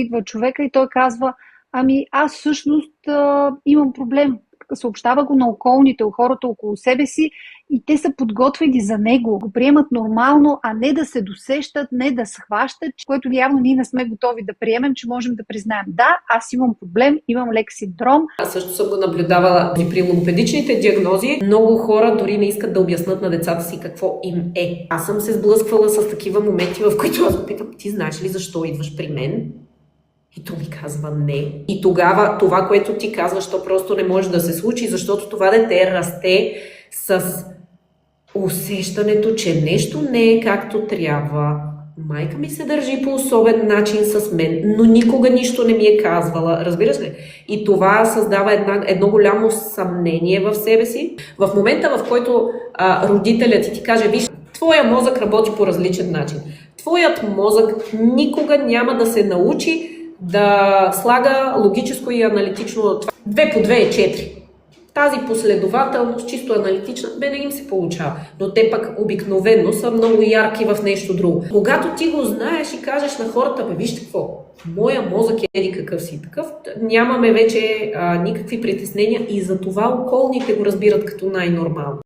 идва човека и той казва, ами аз всъщност имам проблем. Съобщава го на околните, хората около себе си и те са подготвени за него, го приемат нормално, а не да се досещат, не да схващат, което явно ние не сме готови да приемем, че можем да признаем. Да, аз имам проблем, имам лек синдром. Аз също съм го наблюдавала и при логопедичните диагнози. Много хора дори не искат да обяснат на децата си какво им е. Аз съм се сблъсквала с такива моменти, в които аз питам, ти знаеш ли защо идваш при мен? И то ми казва не. И тогава това, което ти казваш, то просто не може да се случи, защото това дете расте с усещането, че нещо не е както трябва. Майка ми се държи по особен начин с мен, но никога нищо не ми е казвала. Разбираш ли? И това създава едно голямо съмнение в себе си. В момента, в който родителят ти каже, виж, твоя мозък работи по различен начин. Твоят мозък никога няма да се научи да слага логическо и аналитично 2 по 2 е 4. Тази последователност, чисто аналитична, не им се получава. Но те пък обикновено са много ярки в нещо друго. Когато ти го знаеш и кажеш на хората, вижте какво, моя мозък е еди какъв си такъв, нямаме вече никакви притеснения и за това околните го разбират като най-нормално.